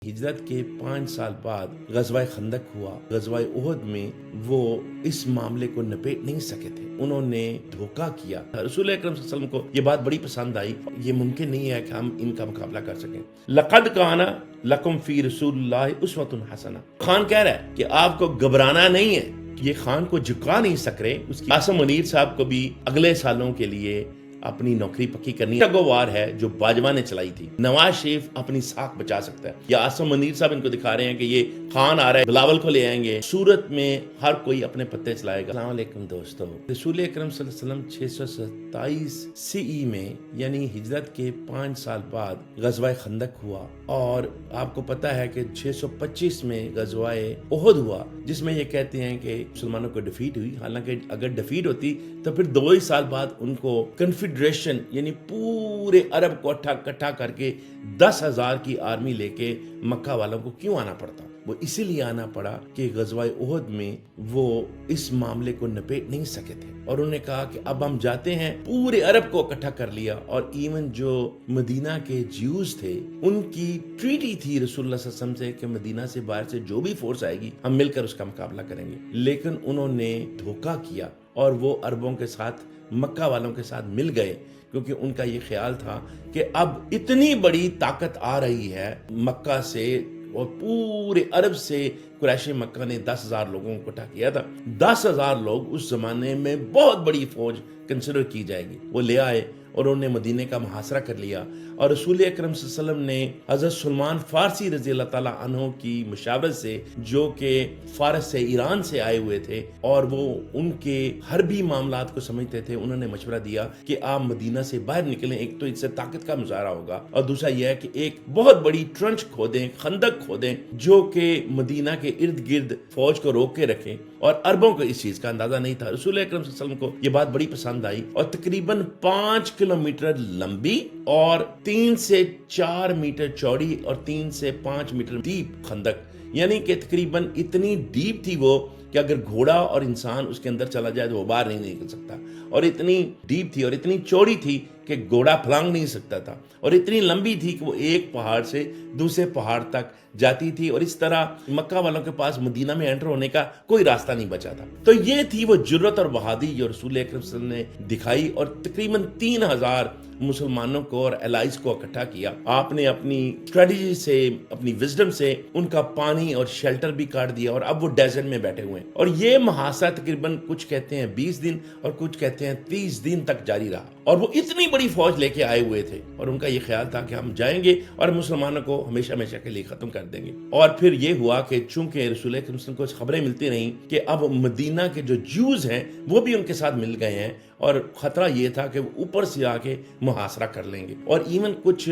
ہجرت کے 5 سال بعد غزوہ خندق ہوا۔ غزوہ احد میں وہ اس معاملے کو نپیٹ نہیں سکے تھے، انہوں نے دھوکہ کیا۔ رسول اکرم صلی اللہ علیہ وسلم کو یہ بات بڑی پسند آئی، یہ ممکن نہیں ہے کہ ہم ان کا مقابلہ کر سکیں۔ لقد کان لکم فی رسول اللہ اسوۃ حسنہ، خان کہہ رہا ہے کہ آپ کو گھبرانا نہیں ہے۔ یہ خان کو جھکا نہیں سک رہے، اس کی عاصم منیر صاحب کو بھی اگلے سالوں کے لیے اپنی نوکری پکی کرنی ہے۔ وار ہے جو باجوہ نے چلائی تھی، نواز شریف اپنی ساکھ بچا سکتا ہے، یا عاصم منیر صاحب ان کو دکھا رہے ہیں کہ یہ خان آ رہا ہے، بلاول کو لے آئیں گے، صورت میں ہر کوئی اپنے پتے چلائے گا۔ السلام علیکم دوستو، رسول اکرم صلی اللہ علیہ وسلم 627 CE میں یعنی ہجرت کے 5 سال بعد غزوہ خندق ہوا، اور آپ کو پتا ہے کہ 625 میں غزوہ احد ہوا، جس میں یہ کہتے ہیں کہ مسلمانوں کو ڈیفیٹ ہوئی۔ حالانکہ اگر ڈیفیٹ ہوتی تو پھر 2 ہی سال بعد ان کو کنفیڈریشن یعنی پورے عرب کو اکٹھا کر کے 10,000 کی آرمی لے کے مکہ والوں کو کیوں آنا پڑتا؟ وہ اسی لیے آنا پڑا کہ غزوہ احد میں وہ اس معاملے کو نپیٹ نہیں سکے تھے، اور انہوں نے کہا کہ اب ہم جاتے ہیں، پورے عرب کو اکٹھا کر لیا۔ اور ایون جو مدینہ کے جیوز تھے، ان کی ٹریٹی تھی رسول اللہ صلی اللہ علیہ وسلم سے کہ مدینہ سے باہر سے جو بھی فورس آئے گی ہم مل کر اس کا مقابلہ کریں گے، لیکن انہوں نے دھوکہ کیا اور وہ عربوں کے ساتھ، مکہ والوں کے ساتھ مل گئے، کیونکہ ان کا یہ خیال تھا کہ اب اتنی بڑی طاقت آ رہی ہے مکہ سے، اور پورے عرب سے قریش مکہ نے 10,000 لوگوں کو اکٹھا کیا تھا۔ 10,000 لوگ اس زمانے میں بہت بڑی فوج کنسیڈر کی جائے گی۔ وہ لے آئے اور انہوں نے مدینے کا محاصرہ کر لیا، اور رسول اکرم صلی اللہ علیہ وسلم نے حضرت سلمان فارسی رضی اللہ تعالیٰ عنہ کی مشاورت سے، جو کہ فارس سے، ایران سے آئے ہوئے تھے اور وہ ان کے حربی معاملات کو سمجھتے تھے، انہوں نے مشورہ دیا کہ آپ مدینہ سے باہر نکلیں، ایک تو اس سے طاقت کا مظاہرہ ہوگا، اور دوسرا یہ ہے کہ ایک بہت بڑی ٹرنچ کھودیں، خندق کھودیں، جو کہ مدینہ کے ارد گرد فوج کو روک کے رکھیں۔ اور عربوں کو اس چیز کا اندازہ نہیں تھا۔ رسول اکرم صلی اللہ علیہ وسلم کو یہ بات بڑی پسند آئی، اور تقریباً 5 کلومیٹر لمبی اور 3 سے 4 میٹر چوڑی اور 3 سے 5 میٹر ڈیپ خندق، یعنی کہ تقریباً اتنی ڈیپ تھی وہ کہ اگر گھوڑا اور انسان اس کے اندر چلا جائے تو وہ باہر نہیں نکل سکتا، اور اتنی ڈیپ تھی اور اتنی چوڑی تھی کہ گھوڑا پھلانگ نہیں سکتا تھا، اور اتنی لمبی تھی کہ وہ ایک پہاڑ سے دوسرے پہاڑ تک جاتی تھی، اور اس طرح مکہ والوں کے پاس مدینہ میں انٹر ہونے کا کوئی راستہ نہیں بچا تھا۔ تو یہ تھی وہ جرت اور بہادری جو رسول اکرم صلی اللہ علیہ وسلم نے دکھائی، اور تقریباً 3,000 مسلمانوں کو اور الائز کو اکٹھا کیا۔ آپ نے اپنی اسٹریٹجی سے، اپنی وزڈم سے ان کا پانی اور شیلٹر بھی کاٹ دیا، اور اب وہ ڈیزرٹ میں بیٹھے ہوئے ہیں، اور یہ محاصرہ تقریباً کچھ کہتے ہیں 20 دن اور کچھ کہتے ہیں 30 دن تک جاری رہا، اور وہ اتنی بڑی فوج لے کے آئے ہوئے تھے، اور ان کا یہ خیال تھا کہ ہم جائیں گے اور مسلمانوں کو ہمیشہ ہمیشہ کے لیے ختم کر دیں گے۔ اور پھر یہ ہوا کہ چونکہ رسول اکرم صلی اللہ علیہ وسلم کو خبریں ملتی رہیں کہ اب مدینہ کے جو جوز ہیں وہ بھی ان کے ساتھ مل گئے ہیں، اور خطرہ یہ تھا کہ وہ اوپر سے آ کے محاصرہ کر لیں گے، اور ایون کچھ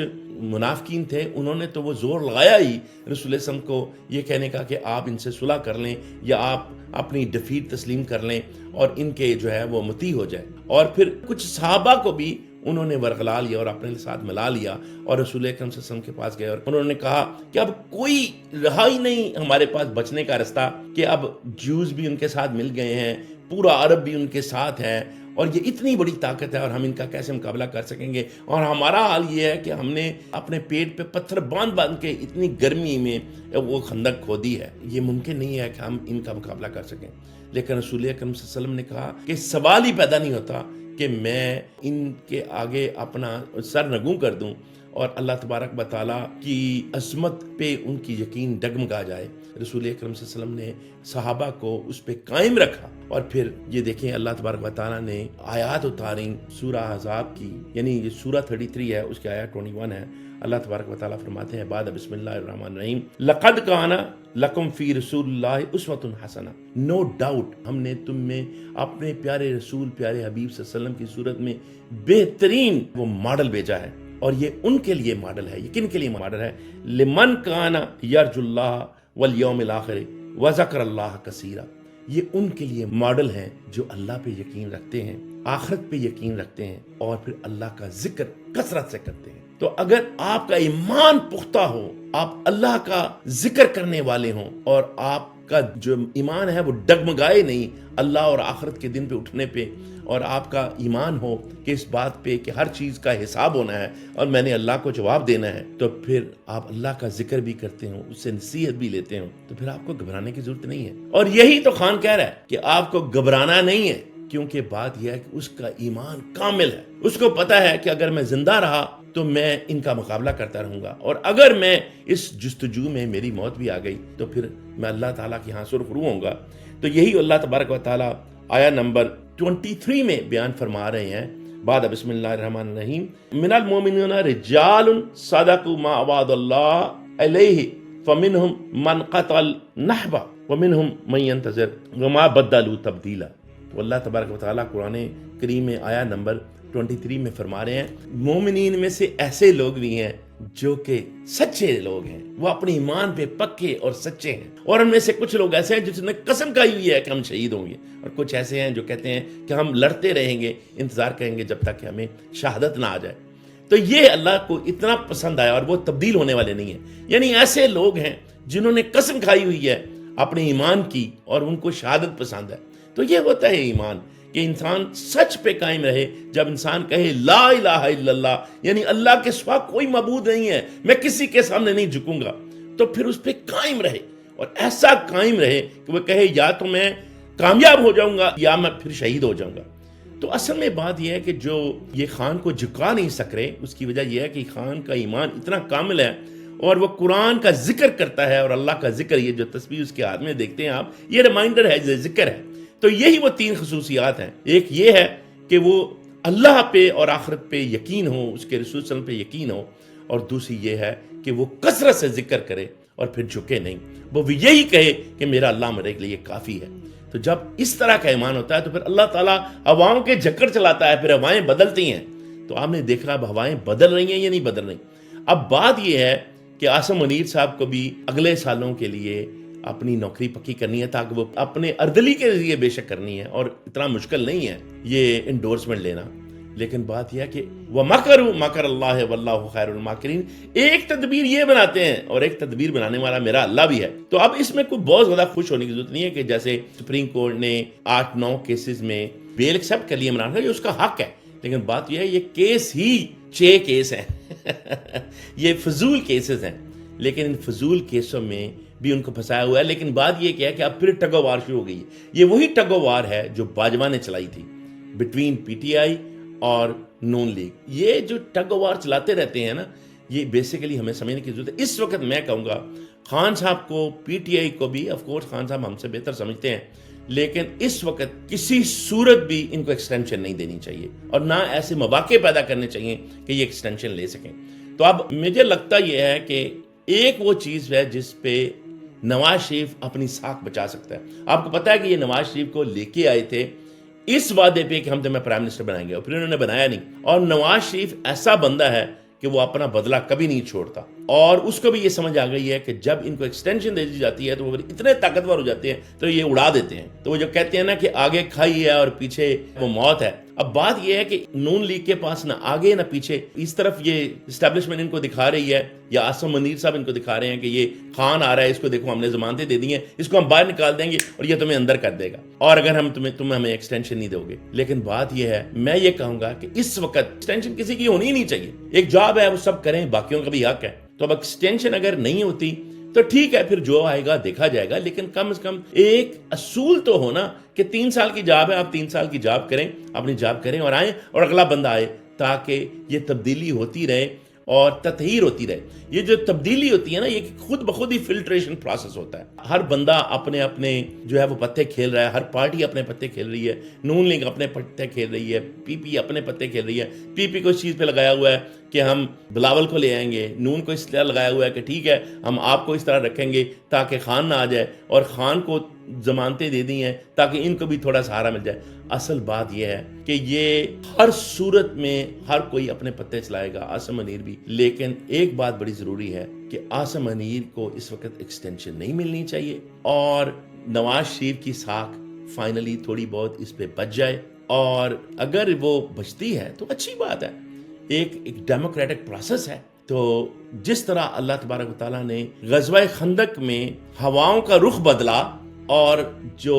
منافقین تھے، انہوں نے تو وہ زور لگایا ہی رسول اللہ صلی اللہ علیہ وسلم کو یہ کہنے کا کہ آپ ان سے صلح کر لیں، یا آپ اپنی ڈیفیٹ تسلیم کر لیں اور ان کے جو ہے وہ مطیع ہو جائے۔ اور پھر کچھ صحابہ کو بھی انہوں نے ورغلا لیا اور اپنے ساتھ ملا لیا، اور رسول اکرم صلی اللہ علیہ وسلم کے پاس گئے، اور انہوں نے کہا کہ اب کوئی رہا ہی نہیں ہمارے پاس بچنے کا راستہ، کہ اب جوز بھی ان کے ساتھ مل گئے ہیں، پورا عرب بھی ان کے ساتھ ہے، اور یہ اتنی بڑی طاقت ہے، اور ہم ان کا کیسے مقابلہ کر سکیں گے؟ اور ہمارا حال یہ ہے کہ ہم نے اپنے پیٹ پہ پتھر باندھ کے اتنی گرمی میں وہ خندق کھودی ہے، یہ ممکن نہیں ہے کہ ہم ان کا مقابلہ کر سکیں۔ لیکن رسول اکرم صلی اللہ علیہ وسلم نے کہا کہ سوال ہی پیدا نہیں ہوتا کہ میں ان کے آگے اپنا سر نگوں کر دوں اور اللہ تبارک و تعالیٰ کی عظمت پہ ان کی یقین ڈگمگا جائے۔ رسول اکرم صلی اللہ علیہ وسلم نے صحابہ کو اس پہ قائم رکھا، اور پھر یہ دیکھیں اللہ تبارک و تعالیٰ نے آیات اتاریں سورہ احزاب کی، یعنی یہ سورہ 33 ہے، اس کی آیات 21 ہے۔ اللہ تبارک و تعالیٰ فرماتے ہیں بعد بسم اللہ الرحمن الرحیم، لقد کان لکم فی رسول اللہ اسوۃ حسنہ، نو ڈاؤٹ ہم نے تم میں اپنے پیارے رسول، پیارے حبیب صلی اللہ علیہ وسلم کی صورت میں بہترین وہ ماڈل بھیجا ہے، اور یہ ان کے لیے ماڈل ہے۔ یہ کن کے لیے ماڈل ہے؟ لمن کان یرجو اللہ والیوم الاخر وذکر اللہ کثیرا، یہ ان کے لیے ماڈل ہیں جو اللہ پہ یقین رکھتے ہیں، آخرت پہ یقین رکھتے ہیں، اور پھر اللہ کا ذکر کثرت سے کرتے ہیں۔ تو اگر آپ کا ایمان پختہ ہو آپ اللہ کا ذکر کرنے والے ہوں اور آپ کا جو ایمان ہے وہ ڈگمگائے نہیں اللہ اور آخرت کے دن پہ اٹھنے پہ، اور آپ کا ایمان ہو کہ اس بات پہ کہ ہر چیز کا حساب ہونا ہے اور میں نے اللہ کو جواب دینا ہے، تو پھر آپ اللہ کا ذکر بھی کرتے ہوں، اس سے نصیحت بھی لیتے ہوں، تو پھر آپ کو گھبرانے کی ضرورت نہیں ہے۔ اور یہی تو خان کہہ رہا ہے کہ آپ کو گھبرانا نہیں ہے، کیونکہ بات یہ ہے کہ اس کا ایمان کامل ہے، اس کو پتا ہے کہ اگر میں زندہ رہا تو میں ان کا مقابلہ کرتا رہوں گا، اور اگر میں اس جستجو میں میری موت بھی آ گئی تو پھر میں اللہ تعالیٰ کی ہاں سرخرو ہوں گا۔ تو یہی اللہ تبارک و تعالیٰ آیا نمبر 23 میں بیان فرما رہے ہیں بعد بسم اللہ الرحمن الرحیم، من المؤمنین رجال صدقوا ما عاهد اللہ علیہ فمنهم من قطع نحبہ ومنهم من ينتظر وما بدلوا تبدیلا۔ تو اللہ تبارک و تعالیٰ قرآن کریم میں آیا نمبر 23 میں فرما رہے ہیں مومنین میں سے ایسے لوگ بھی ہیں جو کہ سچے لوگ ہیں، وہ اپنے ایمان پہ پکے اور سچے ہیں، اور ان میں سے کچھ لوگ ایسے ہیں جس نے قسم کھائی ہوئی ہے کہ ہم شہید ہوں گے، اور کچھ ایسے ہیں جو کہتے ہیں کہ ہم لڑتے رہیں گے، انتظار کریں گے جب تک کہ ہمیں شہادت نہ آ جائے۔ تو یہ اللہ کو اتنا پسند آیا اور وہ تبدیل ہونے والے نہیں ہیں، یعنی ایسے لوگ ہیں جنہوں نے قسم کھائی ہوئی ہے اپنے ایمان کی اور ان کو شہادت پسند ہے۔ تو یہ ہوتا ہے ایمان کہ انسان سچ پہ قائم رہے۔ جب انسان کہے لا الہ الا اللہ، یعنی اللہ کے سوا کوئی معبود نہیں ہے، میں کسی کے سامنے نہیں جھکوں گا، تو پھر اس پہ قائم رہے، اور ایسا قائم رہے کہ وہ کہے یا تو میں کامیاب ہو جاؤں گا یا میں پھر شہید ہو جاؤں گا۔ تو اصل میں بات یہ ہے کہ جو یہ خان کو جھکا نہیں سک رہے، اس کی وجہ یہ ہے کہ خان کا ایمان اتنا کامل ہے اور وہ قرآن کا ذکر کرتا ہے، اور اللہ کا ذکر، یہ جو تسبیح اس کے ہاتھ میں دیکھتے ہیں آپ، یہ ریمائنڈر ہے، یہ ذکر ہے۔ تو یہی وہ 3 خصوصیات ہیں، ایک یہ ہے کہ وہ اللہ پہ اور آخرت پہ یقین ہو، اس کے رسول صلی اللہ علیہ وسلم پہ یقین ہو، اور دوسری یہ ہے کہ وہ کثرت سے ذکر کرے اور پھر جھکے نہیں، وہ یہی کہے کہ میرا اللہ میرے لیے کافی ہے۔ تو جب اس طرح کا ایمان ہوتا ہے تو پھر اللہ تعالیٰ ہواؤں کے جھکڑ چلاتا ہے، پھر ہوائیں بدلتی ہیں۔ تو آپ نے دیکھا اب ہوائیں بدل رہی ہیں یا نہیں بدل رہی۔ اب بات یہ ہے کہ عاصم منیر صاحب کو بھی اگلے سالوں کے لیے اپنی نوکری پکی کرنی ہے، تاکہ وہ اپنے اردلی کے ذریعے بے شک کرنی ہے، اور اتنا مشکل نہیں ہے یہ انڈورسمنٹ لینا، لیکن بات یہ ہے کہ وَمَكَرُوا مَكَرَ اللَّهِ وَاللَّهُ خَيْرُ الْمَاكِرِينَ، ایک تدبیر یہ بناتے ہیں اور ایک تدبیر بنانے والا میرا اللہ بھی ہے۔ تو اب اس میں کوئی بہت زیادہ خوش ہونے کی ضرورت نہیں ہے کہ جیسے سپریم کورٹ نے 8-9 کیسز میں بیل ایکسیپٹ کر لیا عمران خان، یہ اس کا حق ہے، لیکن بات یہ ہے یہ کیس ہی 6 کیس ہیں یہ فضول کیسز ہیں، لیکن ان فضول کیسوں میں بھی ان کو پھنسایا ہوا ہے۔ لیکن بات یہ کیا ہے کہ اب پھر ٹگ آف وار شروع ہو گئی ہے، یہ وہی ٹگ آف وار ہے جو باجوہ نے چلائی تھی بٹوین پی ٹی آئی اور نون لیگ۔ یہ جو ٹگ آف وار چلاتے رہتے ہیں نا، یہ بیسیکلی ہمیں سمجھنے کی ضرورت ہے۔ اس وقت میں کہوں گا خان صاحب کو، پی ٹی آئی کو بھی، آف کورس خان صاحب ہم سے بہتر سمجھتے ہیں، لیکن اس وقت کسی صورت بھی ان کو ایکسٹینشن نہیں دینی چاہیے، اور نہ ایسے مواقع پیدا کرنے چاہیے کہ یہ ایکسٹینشن لے سکیں۔ تو اب مجھے لگتا یہ ہے کہ ایک وہ چیز ہے جس پہ نواز شریف اپنی ساکھ بچا سکتا ہے۔ آپ کو پتا ہے کہ یہ نواز شریف کو لے کے آئے تھے اس وعدے پہ کہ ہم تمہیں پرائم منسٹر بنائیں گے، اور پھر انہوں نے بنایا نہیں۔ اور نواز شریف ایسا بندہ ہے کہ وہ اپنا بدلہ کبھی نہیں چھوڑتا، اور اس کو بھی یہ سمجھ آ گئی ہے کہ جب ان کو ایکسٹینشن دے دی جاتی ہے تو وہ اتنے طاقتور ہو جاتے ہیں تو یہ اڑا دیتے ہیں۔ تو وہ جو کہتے ہیں نا کہ آگے کھائی ہے اور پیچھے وہ موت ہے۔ اب بات یہ ہے کہ نون لیگ کے پاس نہ آگے نہ پیچھے، اس طرف یہ اسٹیبلشمنٹ ان کو دکھا رہی ہے، یا عاصم منیر صاحب ان کو دکھا رہے ہیں کہ یہ خان آ رہا ہے، اس کو دیکھو ہم نے ضمانتیں دے دی ہیں، اس کو ہم باہر نکال دیں گے اور یہ تمہیں اندر کر دے گا، اور اگر ہم تمہیں ہمیں ایکسٹینشن نہیں دو گے۔ لیکن بات یہ ہے، میں یہ کہوں گا کہ اس وقت ایکسٹینشن کسی کی ہونی ہی نہیں چاہیے۔ ایک جاب ہے وہ سب کریں، باقیوں کا بھی حق ہے۔ تو اب ایکسٹینشن اگر نہیں ہوتی تو ٹھیک ہے، پھر جو آئے گا دیکھا جائے گا، لیکن کم از کم ایک اصول تو ہونا کہ 3 سال کی جاب ہے، آپ 3 سال کی جاب کریں، اپنی جاب کریں اور آئیں، اور اگلا بندہ آئے، تاکہ یہ تبدیلی ہوتی رہے اور تطہیر ہوتی رہے۔ یہ جو تبدیلی ہوتی ہے نا، یہ خود بخود ہی فلٹریشن پروسیس ہوتا ہے۔ ہر بندہ اپنے اپنے جو ہے وہ پتے کھیل رہا ہے، ہر پارٹی اپنے پتے کھیل رہی ہے، نون لیگ اپنے پتے کھیل رہی ہے، پی پی اپنے پتے کھیل رہی ہے۔ پی پی کو اس چیز پہ لگایا ہوا ہے کہ ہم بلاول کو لے آئیں گے، نون کو اس طرح لگایا ہوا ہے کہ ٹھیک ہے ہم آپ کو اس طرح رکھیں گے تاکہ خان نہ آ جائے، اور خان کو ضمانتیں دے دی ہیں تاکہ ان کو بھی تھوڑا سہارا مل جائے۔ اصل بات یہ ہے کہ یہ ہر صورت میں ہر کوئی اپنے پتے چلائے گا، عاصم منیر بھی۔ لیکن ایک بات بڑی ضروری ہے کہ عاصم منیر کو اس وقت ایکسٹینشن نہیں ملنی چاہیے، اور نواز شریف کی ساکھ فائنلی تھوڑی بہت اس پہ بچ جائے، اور اگر وہ بچتی ہے تو اچھی بات ہے۔ ایک ڈیموکریٹک پروسیس ہے، تو جس طرح اللہ تبارک و تعالیٰ نے غزوہ خندق میں ہواؤں کا رخ بدلا اور جو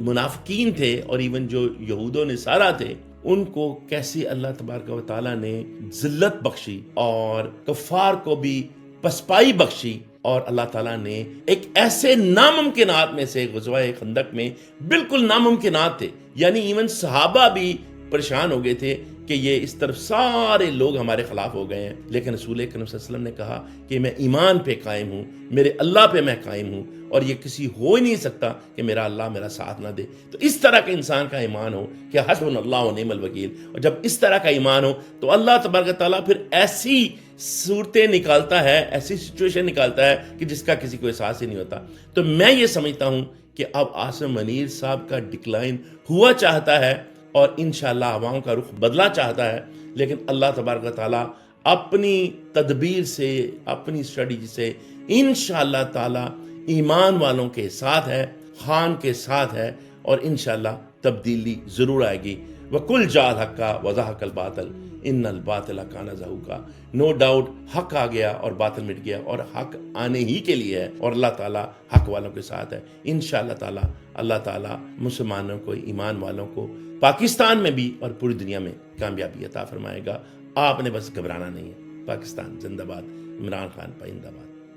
منافقین تھے اور ایون جو یہود و نصارہ تھے ان کو کیسے اللہ تبارک و تعالیٰ نے ذلت بخشی اور کفار کو بھی پسپائی بخشی، اور اللہ تعالیٰ نے ایک ایسے ناممکنات میں سے غزوہ خندق میں بالکل ناممکنات تھے، یعنی ایون صحابہ بھی پریشان ہو گئے تھے کہ یہ اس طرف سارے لوگ ہمارے خلاف ہو گئے ہیں، لیکن رسول اکرم صلی اللہ علیہ وسلم نے کہا کہ میں ایمان پہ قائم ہوں، میرے اللہ پہ میں قائم ہوں، اور یہ کسی ہو ہی نہیں سکتا کہ میرا اللہ میرا ساتھ نہ دے۔ تو اس طرح کا انسان کا ایمان ہو کہ حسبنا اللہ و نعم الوکیل، اور جب اس طرح کا ایمان ہو تو اللہ تبارک تعالیٰ پھر ایسی صورتیں نکالتا ہے، ایسی سچویشن نکالتا ہے کہ جس کا کسی کو احساس ہی نہیں ہوتا۔ تو میں یہ سمجھتا ہوں کہ اب عاصم منیر صاحب کا ڈکلائن ہوا چاہتا ہے اور انشاءاللہ عوام کا رخ بدلا چاہتا ہے، لیکن اللہ تبارک و تعالیٰ اپنی تدبیر سے، اپنی اسٹریٹجی سے انشاءاللہ تعالیٰ ایمان والوں کے ساتھ ہے، خان کے ساتھ ہے، اور انشاءاللہ تبدیلی ضرور آئے گی۔ وَقُلْ جَاءَ الْحَقُّ وَزَهَقَ الْبَاطِلُ إِنَّ الْبَاطِلَ كَانَ زَهُوقًا۔ نو ڈاؤٹ حق آ گیا اور باطل مٹ گیا، اور حق آنے ہی کے لیے ہے، اور اللہ تعالیٰ حق والوں کے ساتھ ہے۔ انشاءاللہ تعالیٰ اللہ تعالیٰ مسلمانوں کو، ایمان والوں کو پاکستان میں بھی اور پوری دنیا میں کامیابی عطا فرمائے گا۔ آپ نے بس گھبرانا نہیں ہے۔ پاکستان زندہ باد، عمران خان پائندہ باد۔